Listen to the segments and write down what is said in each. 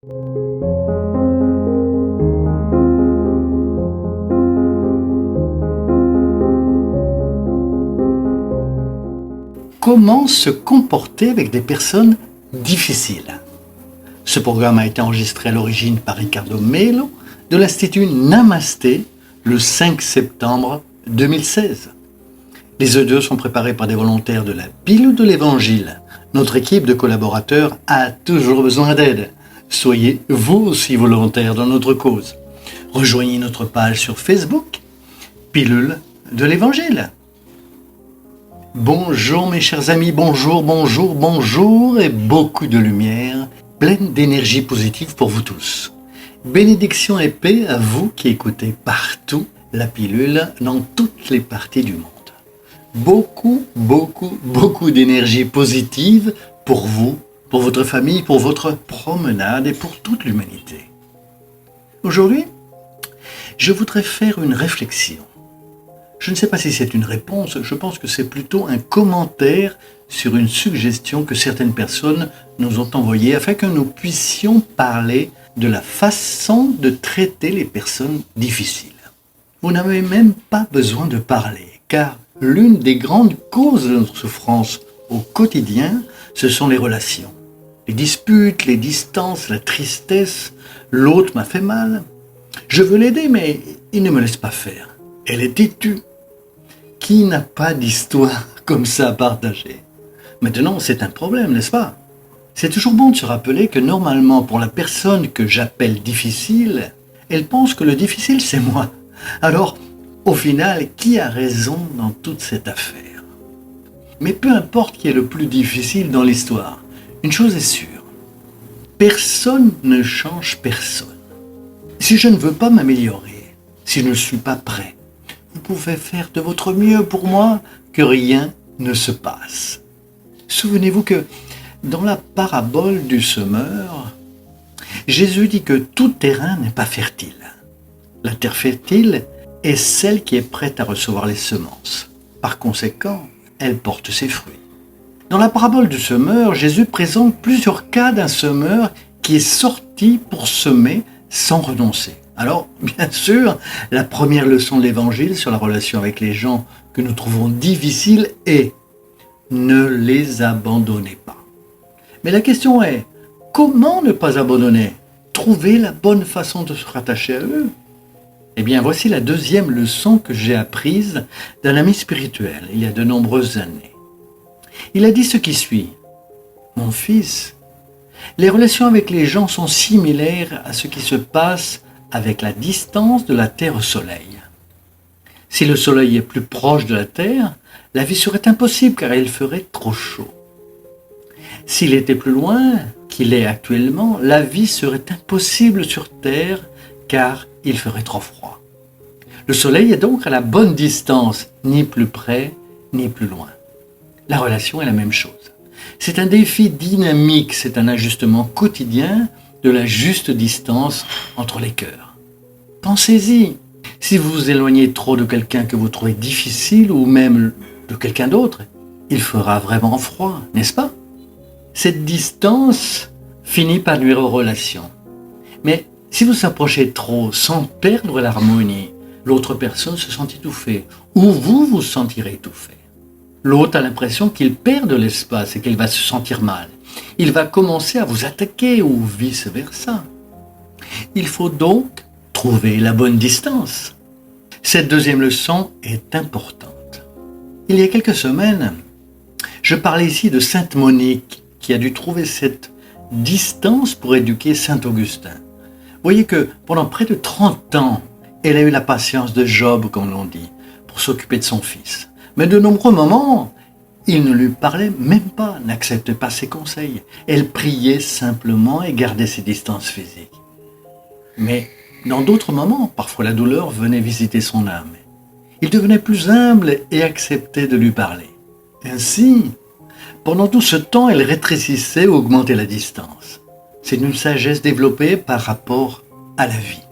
Comment se comporter avec des personnes difficiles? Ce programme a été enregistré à l'origine par Ricardo Melo de l'Institut Namasté le 5 septembre 2016. Les E2 sont préparés par des volontaires de la Pilule de l'Évangile. Notre équipe de collaborateurs a toujours besoin d'aide. Soyez vous aussi volontaires dans notre cause. Rejoignez notre page sur Facebook, Pilule de l'Évangile. Bonjour mes chers amis, bonjour et beaucoup de lumière, pleine d'énergie positive pour vous tous. Bénédiction et paix à vous qui écoutez partout la pilule dans toutes les parties du monde. Beaucoup d'énergie positive pour vous, pour votre famille, pour votre promenade et pour toute l'humanité. Aujourd'hui, je voudrais faire une réflexion. Je ne sais pas si c'est une réponse, je pense que c'est plutôt un commentaire sur une suggestion que certaines personnes nous ont envoyée afin que nous puissions parler de la façon de traiter les personnes difficiles. Vous n'avez même pas besoin de parler, car l'une des grandes causes de notre souffrance au quotidien, ce sont les relations. Les disputes, les distances, la tristesse, l'autre m'a fait mal. Je veux l'aider, mais il ne me laisse pas faire. Elle est têtue. Qui n'a pas d'histoire comme ça à partager? Maintenant, c'est un problème, n'est-ce pas? C'est toujours bon de se rappeler que normalement, pour la personne que j'appelle difficile, elle pense que le difficile, c'est moi. Alors, au final, qui a raison dans toute cette affaire? Mais peu importe qui est le plus difficile dans l'histoire, une chose est sûre. Personne ne change personne. Si je ne veux pas m'améliorer, si je ne suis pas prêt, vous pouvez faire de votre mieux pour moi, que rien ne se passe. Souvenez-vous que dans la parabole du semeur, Jésus dit que tout terrain n'est pas fertile. La terre fertile est celle qui est prête à recevoir les semences. Par conséquent, elle porte ses fruits. Dans la parabole du semeur, Jésus présente plusieurs cas d'un semeur qui est sorti pour semer sans renoncer. Alors, bien sûr, la première leçon de l'Évangile sur la relation avec les gens que nous trouvons difficiles est « ne les abandonnez pas ». Mais la question est, comment ne pas abandonner? Trouver la bonne façon de se rattacher à eux? Eh bien, voici la deuxième leçon que j'ai apprise d'un ami spirituel il y a de nombreuses années. Il a dit ce qui suit. « Mon fils, les relations avec les gens sont similaires à ce qui se passe avec la distance de la Terre au Soleil. Si le Soleil est plus proche de la Terre, la vie serait impossible car il ferait trop chaud. S'il était plus loin qu'il est actuellement, la vie serait impossible sur Terre car il ferait trop froid. Le Soleil est donc à la bonne distance, ni plus près, ni plus loin. La relation est la même chose. C'est un défi dynamique, c'est un ajustement quotidien de la juste distance entre les cœurs. Pensez-y, si vous vous éloignez trop de quelqu'un que vous trouvez difficile ou même de quelqu'un d'autre, il fera vraiment froid, n'est-ce pas? Cette distance finit par nuire aux relations. Mais si vous s'approchez trop sans perdre l'harmonie, l'autre personne se sent étouffée ou vous vous sentirez étouffé. L'autre a l'impression qu'il perd de l'espace et qu'il va se sentir mal. Il va commencer à vous attaquer ou vice-versa. Il faut donc trouver la bonne distance. Cette deuxième leçon est importante. Il y a quelques semaines, je parlais ici de Sainte Monique qui a dû trouver cette distance pour éduquer Saint Augustin. Voyez que pendant près de 30 ans, elle a eu la patience de Job, comme l'on dit, pour s'occuper de son fils. Mais de nombreux moments, il ne lui parlait même pas, n'acceptait pas ses conseils. Elle priait simplement et gardait ses distances physiques. Mais dans d'autres moments, parfois la douleur venait visiter son âme. Il devenait plus humble et acceptait de lui parler. Ainsi, pendant tout ce temps, elle rétrécissait ou augmentait la distance. C'est une sagesse développée par rapport à la vie.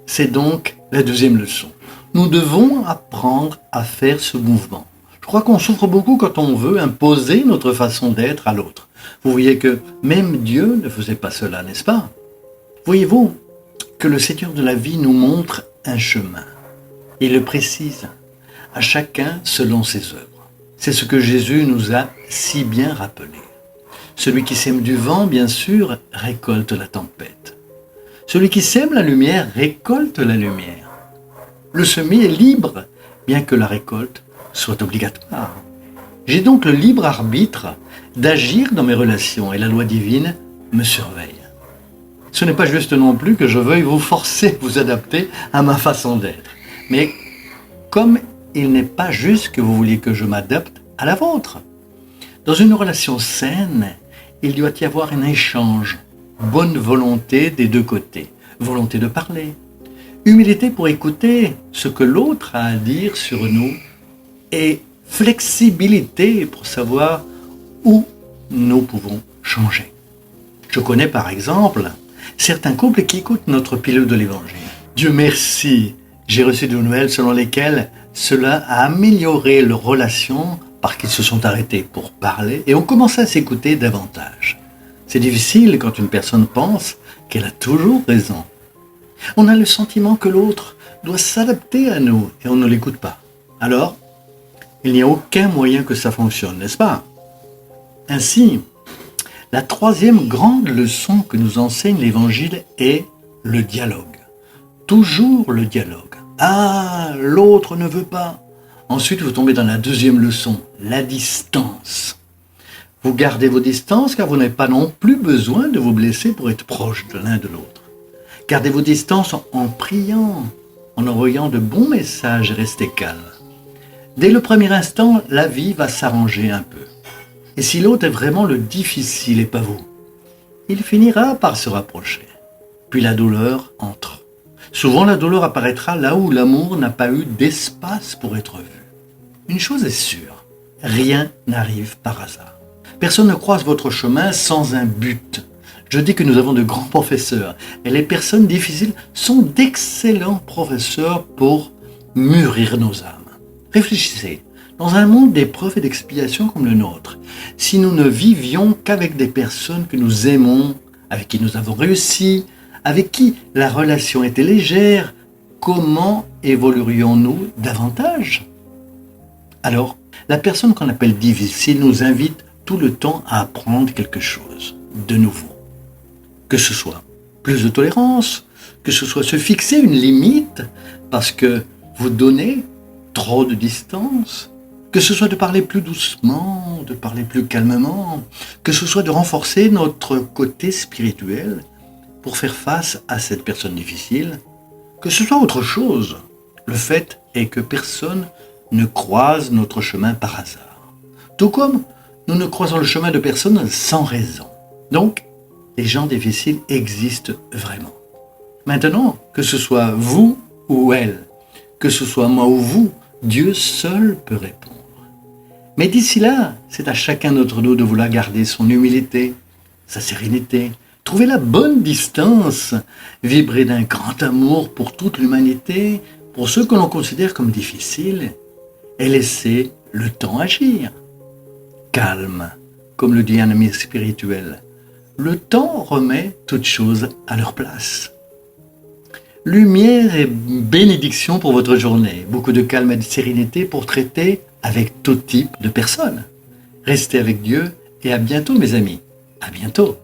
C'est donc la deuxième leçon. Nous devons apprendre à faire ce mouvement. Je crois qu'on souffre beaucoup quand on veut imposer notre façon d'être à l'autre. Vous voyez que même Dieu ne faisait pas cela, n'est-ce pas? Voyez-vous que le Seigneur de la vie nous montre un chemin. Il le précise, à chacun selon ses œuvres. C'est ce que Jésus nous a si bien rappelé. Celui qui sème du vent, bien sûr, récolte la tempête. Celui qui sème la lumière récolte la lumière. Le semis est libre, bien que la récolte soit obligatoire. J'ai donc le libre arbitre d'agir dans mes relations et la loi divine me surveille. Ce n'est pas juste non plus que je veuille vous forcer à vous adapter à ma façon d'être. Mais comme il n'est pas juste que vous vouliez que je m'adapte à la vôtre. Dans une relation saine, il doit y avoir un échange, bonne volonté des deux côtés, volonté de parler, humilité pour écouter ce que l'autre a à dire sur nous et flexibilité pour savoir où nous pouvons changer. Je connais par exemple certains couples qui écoutent notre pilote de l'Évangile. Dieu merci, j'ai reçu des nouvelles selon lesquelles cela a amélioré leur relation parce qu'ils se sont arrêtés pour parler et ont commencé à s'écouter davantage. C'est difficile quand une personne pense qu'elle a toujours raison. On a le sentiment que l'autre doit s'adapter à nous et on ne l'écoute pas. Alors, il n'y a aucun moyen que ça fonctionne, n'est-ce pas? Ainsi, la troisième grande leçon que nous enseigne l'Évangile est le dialogue. Toujours le dialogue. Ah, l'autre ne veut pas. Ensuite, vous tombez dans la deuxième leçon, la distance. Vous gardez vos distances car vous n'avez pas non plus besoin de vous blesser pour être proche de l'un de l'autre. Gardez vos distances en priant, en envoyant de bons messages et restez calme. Dès le premier instant, la vie va s'arranger un peu. Et si l'autre est vraiment le difficile et pas vous, il finira par se rapprocher. Puis la douleur entre. Souvent, la douleur apparaîtra là où l'amour n'a pas eu d'espace pour être vu. Une chose est sûre, rien n'arrive par hasard. Personne ne croise votre chemin sans un but. Je dis que nous avons de grands professeurs et les personnes difficiles sont d'excellents professeurs pour mûrir nos âmes. Réfléchissez, dans un monde d'épreuves et d'expiations comme le nôtre, si nous ne vivions qu'avec des personnes que nous aimons, avec qui nous avons réussi, avec qui la relation était légère, comment évoluerions-nous davantage? Alors, la personne qu'on appelle difficile nous invite tout le temps à apprendre quelque chose de nouveau. Que ce soit plus de tolérance, que ce soit se fixer une limite parce que vous donnez trop de distance, que ce soit de parler plus doucement, de parler plus calmement, que ce soit de renforcer notre côté spirituel pour faire face à cette personne difficile, que ce soit autre chose. Le fait est que personne ne croise notre chemin par hasard. Tout comme nous ne croisons le chemin de personne sans raison. Donc, les gens difficiles existent vraiment. Maintenant, que ce soit vous ou elle, que ce soit moi ou vous, Dieu seul peut répondre. Mais d'ici là, c'est à chacun d'entre nous de vouloir garder son humilité, sa sérénité, trouver la bonne distance, vibrer d'un grand amour pour toute l'humanité, pour ceux que l'on considère comme difficiles, et laisser le temps agir. Calme, comme le dit un ami spirituel. Le temps remet toutes choses à leur place. Lumière et bénédiction pour votre journée. Beaucoup de calme et de sérénité pour traiter avec tout type de personnes. Restez avec Dieu et à bientôt mes amis. À bientôt.